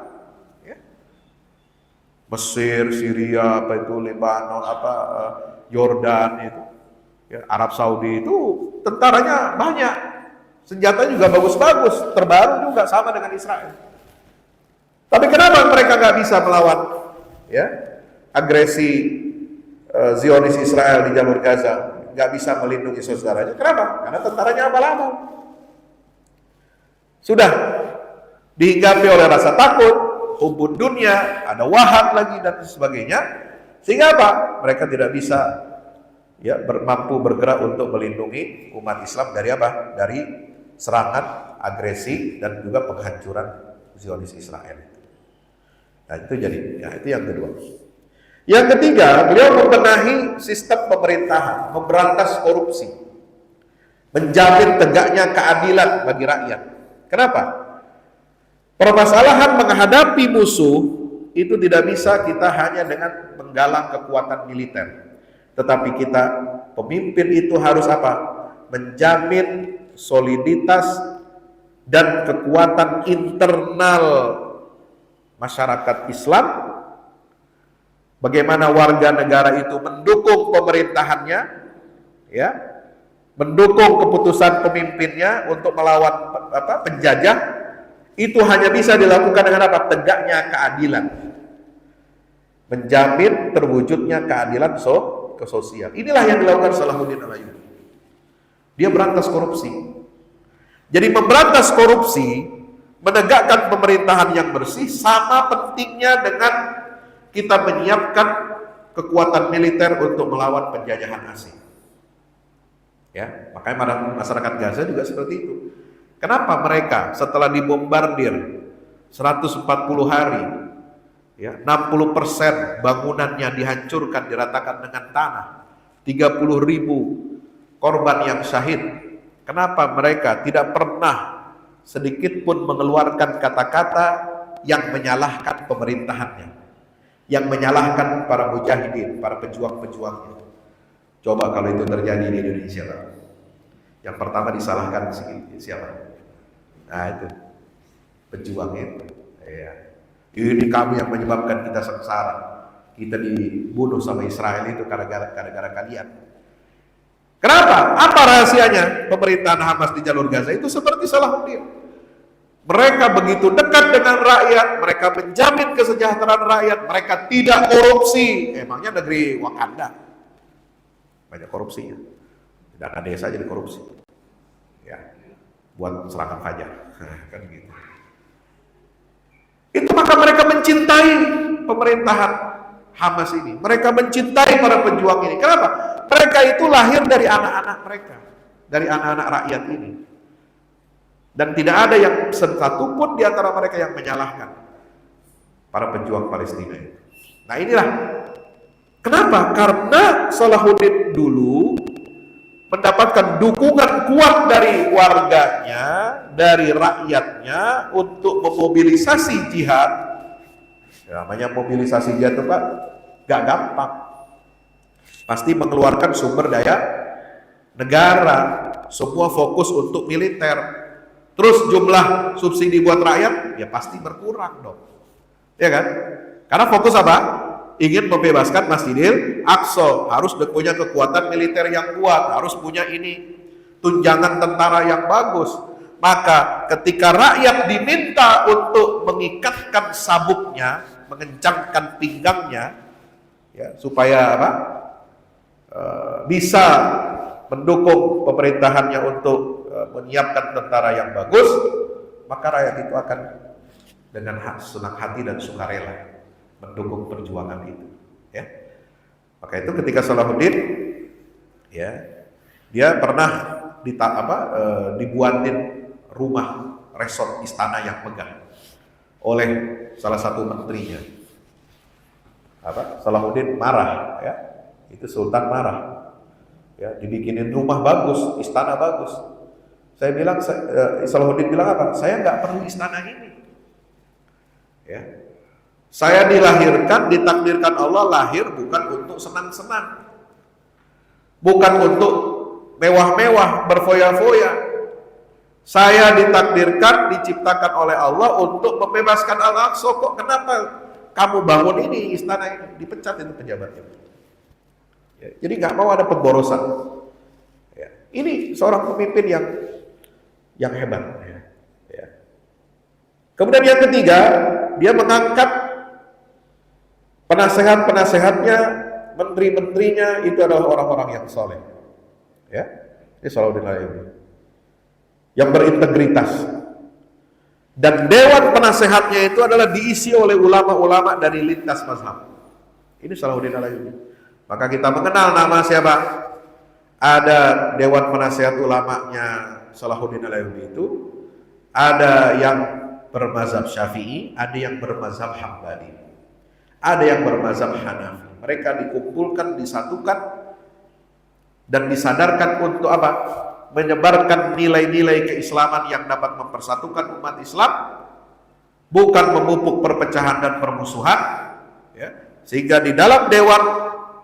[SPEAKER 1] Mesir, Syria, Lebanon, Yordan itu, ya, Arab Saudi itu tentaranya banyak, senjata juga bagus-bagus, terbaru juga sama dengan Israel. Tapi kenapa mereka nggak bisa melawan, ya, agresi Zionis Israel di jalur Gaza, nggak bisa melindungi saudaranya? Kenapa? Karena tentaranya abal-abal. Sudah dihinggapi oleh rasa takut, hubun dunia, ada wahan lagi dan sebagainya, sehingga apa? Mereka tidak bisa ya mampu bergerak untuk melindungi umat Islam dari apa? Dari serangan, agresi dan juga penghancuran Zionis Israel. Nah itu jadi, ya itu yang kedua. Yang ketiga, beliau membenahi sistem pemerintahan, memberantas korupsi, menjamin tegaknya keadilan bagi rakyat. Kenapa? Permasalahan menghadapi musuh itu tidak bisa kita hanya dengan menggalang kekuatan militer. Tetapi kita, pemimpin itu harus apa? Menjamin soliditas dan kekuatan internal masyarakat Islam. Bagaimana warga negara itu mendukung pemerintahannya, ya, mendukung keputusan pemimpinnya untuk melawan penjajah. Itu hanya bisa dilakukan dengan apa? Tegaknya keadilan. Menjamin terwujudnya keadilan sosial. Inilah yang dilakukan Salahuddin Al-Ayyubi. Dia berantas korupsi. Jadi memberantas korupsi, menegakkan pemerintahan yang bersih, sama pentingnya dengan kita menyiapkan kekuatan militer untuk melawan penjajahan asing. Ya, makanya masyarakat Gaza juga seperti itu. Kenapa mereka setelah dibombardir 140 hari, ya, 60% bangunannya dihancurkan, diratakan dengan tanah, 30.000 korban yang syahid Kenapa mereka tidak pernah sedikit pun mengeluarkan kata-kata yang menyalahkan pemerintahannya, yang menyalahkan para mujahidin, para pejuang-pejuangnya? Coba kalau itu terjadi di Indonesia, Pak. Yang pertama disalahkan siapa? Nah itu pejuang itu. Ya. Ini kami yang menyebabkan kita sengsara. Kita dibunuh sama Israel itu gara-gara kalian. Kenapa? Apa rahasianya pemerintahan Hamas di jalur Gaza itu seperti Salahuddin? Mereka begitu dekat dengan rakyat, mereka menjamin kesejahteraan rakyat, mereka tidak korupsi. Emangnya negeri Wakanda banyak korupsinya? Tidak ada desa jadi korupsi. Ya, buat serangan fajar, kan gitu. Itu maka mereka mencintai pemerintahan Hamas ini. Mereka mencintai para pejuang ini. Kenapa? Mereka itu lahir dari anak-anak mereka, dari anak-anak rakyat ini. Dan tidak ada yang satu pun di antara mereka yang menyalahkan para pejuang Palestina itu. Nah inilah kenapa? Karena Salahuddin dulu mendapatkan dukungan kuat dari warganya, dari rakyatnya untuk memobilisasi jihad. Ya, namanya mobilisasi jihad itu Pak, gak gampang. Pasti mengeluarkan sumber daya negara, semua fokus untuk militer. Terus jumlah subsidi buat rakyat, ya pasti berkurang dong. Ya kan? Karena fokus apa? Ingin membebaskan Masjidil Aqsa, harus punya kekuatan militer yang kuat, harus punya ini tunjangan tentara yang bagus. Maka ketika rakyat diminta untuk mengikatkan sabuknya, mengencangkan pinggangnya, ya, supaya apa? Bisa mendukung pemerintahannya untuk menyiapkan tentara yang bagus, maka rakyat itu akan dengan senang hati dan sukarela mendukung perjuangan itu, ya. Maka itu ketika Salahuddin, ya, dia pernah dibuatin rumah resort istana yang megah oleh salah satu menterinya. Salahuddin marah, ya, itu Sultan marah, ya, dibikinin rumah bagus, istana bagus. Saya bilang, Salahuddin bilang apa? Saya nggak perlu istana ini, ya. Saya dilahirkan, ditakdirkan Allah lahir bukan untuk senang-senang, bukan untuk mewah-mewah, berfoya-foya. Saya ditakdirkan, diciptakan oleh Allah untuk membebaskan Al-Aqsa. Kok kenapa kamu bangun ini istana ini? Dipecat itu pejabatnya. Ya, jadi nggak mau ada pemborosan. Ya, ini seorang pemimpin yang hebat. Ya. Kemudian yang ketiga, dia mengangkat penasehat-penasehatnya, menteri-menterinya itu adalah orang-orang yang soleh. Ya, ini Salahuddin Alayubi yang berintegritas. Dan dewan penasehatnya itu adalah diisi oleh ulama-ulama dari lintas mazhab. Ini Salahuddin Alayubi. Maka kita mengenal nama siapa? Ada dewan penasehat ulamanya Salahuddin Alayubi itu, ada yang bermazhab Syafi'i, ada yang bermazhab Hambali, ada yang bermazhab Hanafi. Mereka dikumpulkan, disatukan, dan disadarkan untuk apa? Menyebarkan nilai-nilai keislaman yang dapat mempersatukan umat Islam, bukan memupuk perpecahan dan permusuhan, ya. Sehingga di dalam dewan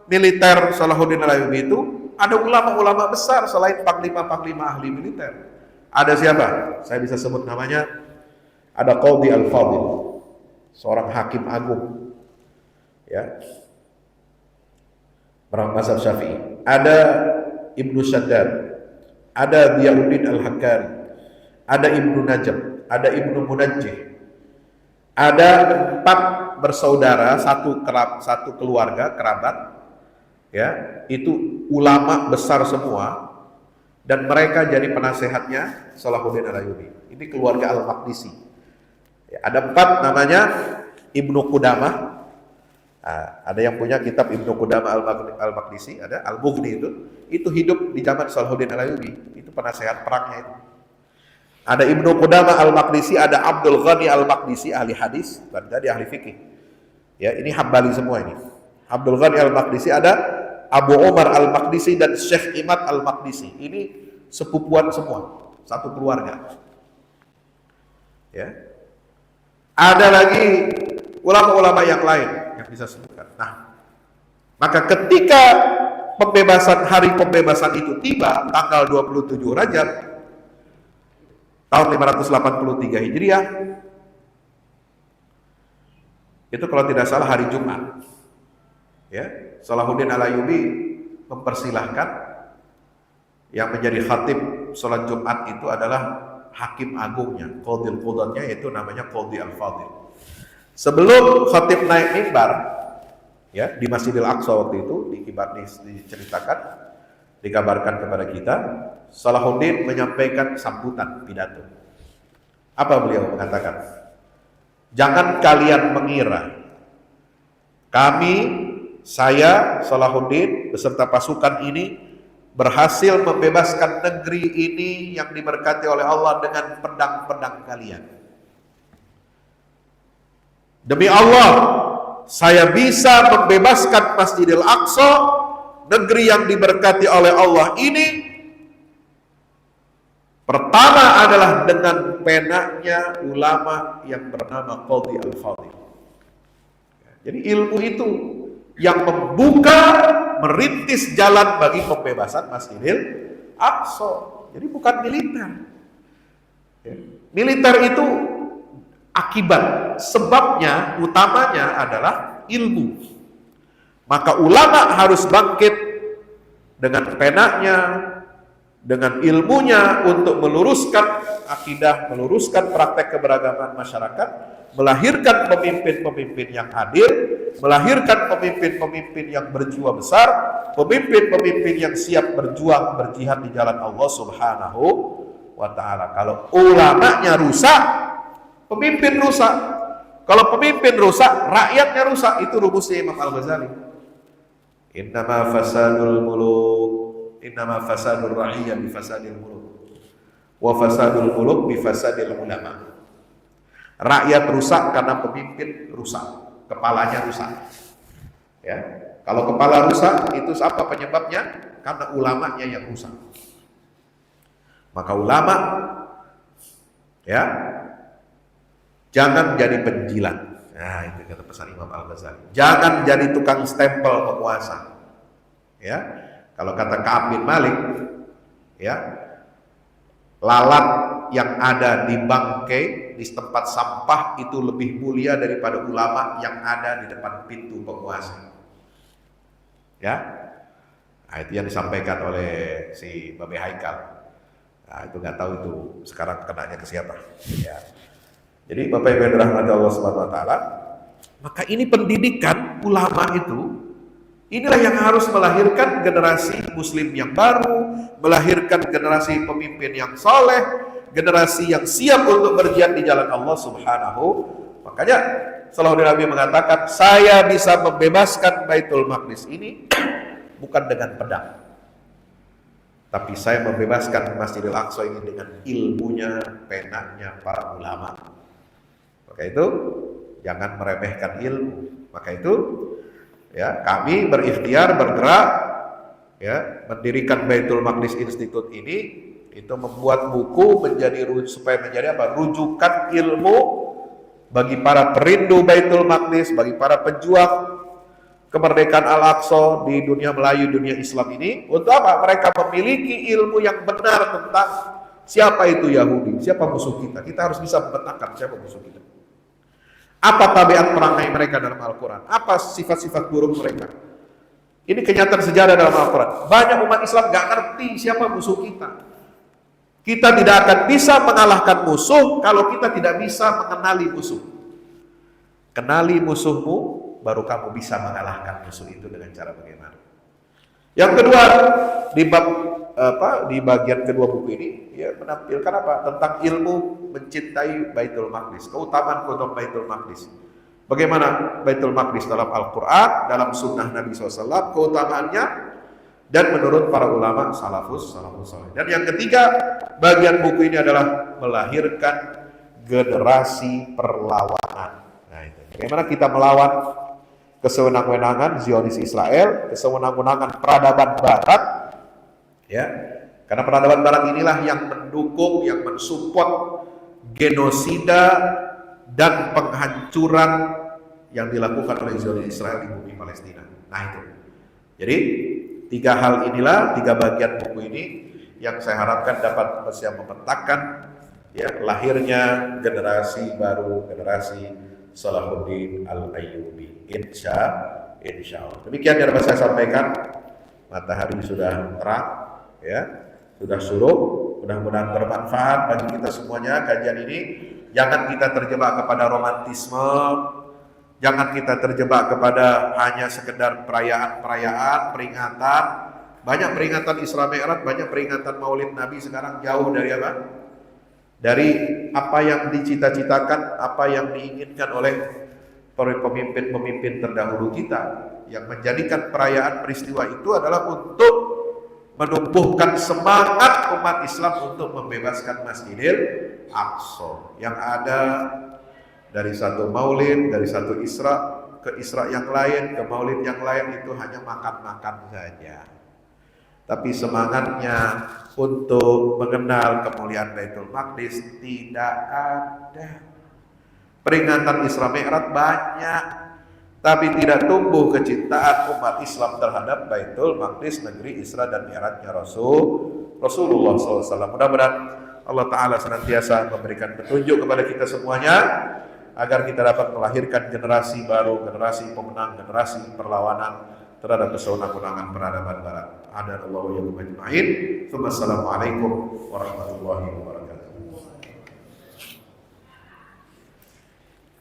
[SPEAKER 1] militer Salahuddin Alayubi itu ada ulama-ulama besar selain panglima-panglima ahli militer. Ada siapa? Saya bisa sebut namanya. Ada Qadhi Al-Fadil, seorang hakim agung, ya, mazhab Syafi'i. Ada Ibnu Shaddad, ada Diyauddin Al-Hakkari, ada Ibnu Najm, ada Ibnu Munajjih. Ada 4 bersaudara, satu keluarga kerabat, ya, itu ulama besar semua, dan mereka jadi penasehatnya Salahuddin Alayubi. Ini keluarga Al-Maqdisi. Ya, ada 4 namanya Ibnu Qudamah. Ada yang punya kitab Ibnu Qudamah Al-Maqdisi, ada Al-Mughni itu hidup di zaman Salahuddin Alayubi, itu penasehat perangnya itu. Ada Ibnu Qudamah Al-Maqdisi, ada Abdul Ghani Al-Maqdisi, ahli hadis dan tadi ahli fikih. Ya, ini Hambali semua ini. Abdul Ghani Al-Maqdisi, ada Abu Umar Al-Maqdisi dan Syekh Imad Al-Maqdisi. Ini sepupuan semua, satu keluarga. Ya. Ada lagi ulama-ulama yang lain yang bisa sebutkan. Nah, maka ketika hari pembebasan itu tiba, tanggal 27 Rajab tahun 583 Hijriah, itu kalau tidak salah hari Jumat. Ya, Salahuddin Al-Ayyubi mempersilahkan yang menjadi khatib sholat Jumat itu adalah hakim agungnya, qadil qudatnya, yaitu namanya Qadhi Al-Fadil. Sebelum khatib naik mimbar, ya, di Masjidil Aqsa waktu itu diceritakan, dikabarkan kepada kita, Salahuddin menyampaikan sambutan pidato. Apa beliau mengatakan? Jangan kalian mengira saya Salahuddin beserta pasukan ini berhasil membebaskan negeri ini yang diberkati oleh Allah dengan pedang-pedang kalian. Demi Allah, saya bisa membebaskan Masjidil Aqsa, negeri yang diberkati oleh Allah ini, pertama adalah dengan penanya ulama yang bernama Qadhi Al-Fadil. Jadi ilmu itu yang membuka, merintis jalan bagi pembebasan Masjidil Aqsa. Jadi bukan militer. Militer itu akibat, sebabnya, utamanya adalah ilmu. Maka ulama harus bangkit dengan penanya, dengan ilmunya untuk meluruskan akidah, meluruskan praktek keberagaman masyarakat, melahirkan pemimpin-pemimpin yang adil, melahirkan pemimpin-pemimpin yang berjiwa besar, pemimpin-pemimpin yang siap berjuang, berjihad di jalan Allah Subhanahu wa ta'ala. Kalau ulamanya rusak, pemimpin rusak. Kalau pemimpin rusak, rakyatnya rusak. Itu rumusnya Imam Al-Ghazali. Innama fasadul muluk, innama fasadul ra'iyah bi fasadil muluk, wa fasadul muluk bi fasadil ulama. Rakyat rusak karena pemimpin rusak, kepalanya rusak. Ya, kalau kepala rusak, itu apa penyebabnya? Karena ulamanya yang rusak. Maka ulama, ya, jangan jadi penjilat. Nah, itu kata pesan Imam Al-Ghazali. Jangan jadi tukang stempel penguasa. Ya, kalau kata Ka'ab bin Malik, ya, lalat yang ada di bangkai, di tempat sampah itu lebih mulia daripada ulama yang ada di depan pintu penguasa. Ya, nah, itu yang disampaikan oleh si Babe Haikal. Nah, itu nggak tahu itu sekarang kenanya ke siapa. Ya. Jadi Bapak Ibu yang dirahmati Allah Subhanahu wa taala, maka ini pendidikan ulama itu, inilah yang harus melahirkan generasi muslim yang baru, melahirkan generasi pemimpin yang soleh, generasi yang siap untuk berjihad di jalan Allah Subhanahu. Makanya Salahuddin Nabi mengatakan, saya bisa membebaskan Baitul Maqdis ini bukan dengan pedang, tapi saya membebaskan Masjidil Aqsa ini dengan ilmunya, penanya para ulama. Maka itu jangan meremehkan ilmu. Maka itu, ya, kami berikhtiar bergerak, ya, mendirikan Baitul Maqdis Institute ini, itu membuat buku supaya menjadi apa? Rujukan ilmu bagi para perindu Baitul Maqdis, bagi para pejuang kemerdekaan Al-Aqsa di dunia Melayu, dunia Islam ini. Untuk apa? Mereka memiliki ilmu yang benar tentang siapa itu Yahudi, siapa musuh kita. Kita harus bisa memetakan siapa musuh kita. Apa tabiat perangai mereka dalam Al-Quran? Apa sifat-sifat buruk mereka? Ini kenyataan sejarah dalam Al-Quran. Banyak umat Islam gak ngerti siapa musuh kita. Kita tidak akan bisa mengalahkan musuh kalau kita tidak bisa mengenali musuh. Kenali musuhmu, baru kamu bisa mengalahkan musuh itu dengan cara bagaimana. Yang kedua, di bagian kedua buku ini, ya, menampilkan apa? Tentang ilmu mencintai Baitul Maqdis, keutamaan Baitul Maqdis. Bagaimana Baitul Maqdis dalam Al-Quran, dalam sunnah Nabi SAW, keutamaannya, dan menurut para ulama salafus salih. Dan yang ketiga, bagian buku ini adalah melahirkan generasi perlawanan. Nah, itu. Bagaimana kita melawan kesewenang-wenangan Zionis Israel, kesewenang-wenangan peradaban Barat, ya, Karena peradaban barat inilah yang mendukung, yang mensupport genosida dan penghancuran yang dilakukan oleh Zionis Israel di bumi Palestina. Nah itu. Jadi 3 hal inilah, 3 bagian buku ini yang saya harapkan dapat bisa memetakan ya lahirnya generasi baru, generasi Salahuddin Al-Ayyubi. Insya Allah. Demikian yang dapat saya sampaikan. Matahari sudah terang, ya, sudah suruh. Mudah-mudahan bermanfaat bagi kita semuanya kajian ini. Jangan kita terjebak kepada romantisme, jangan kita terjebak kepada hanya sekedar perayaan-perayaan, peringatan. Banyak peringatan Isra Mi'raj, banyak peringatan Maulid Nabi sekarang jauh dari apa? Dari apa yang dicita-citakan, apa yang diinginkan oleh para pemimpin-pemimpin terdahulu kita, yang menjadikan perayaan peristiwa itu adalah untuk menumbuhkan semangat umat Islam untuk membebaskan Masjidil Aqsa yang ada dari satu maulid, dari satu Isra ke Isra yang lain, ke maulid yang lain, itu hanya makan-makan saja. Tapi semangatnya untuk mengenal kemuliaan Baitul Maqdis tidak ada. Peringatan Isra Mi'raj banyak, tapi tidak tumbuh kecintaan umat Islam terhadap Baitul Maqdis, negeri Isra dan Mi'rajnya Rasulullah SAW. Mudah-mudahan Allah Ta'ala senantiasa memberikan petunjuk kepada kita semuanya, agar kita dapat melahirkan generasi baru, generasi pemenang, generasi perlawanan terhadap kesewenang-wenangan peradaban barat. Adanallahu ya ajma'in. Wassalamualaikum warahmatullahi wabarakatuh.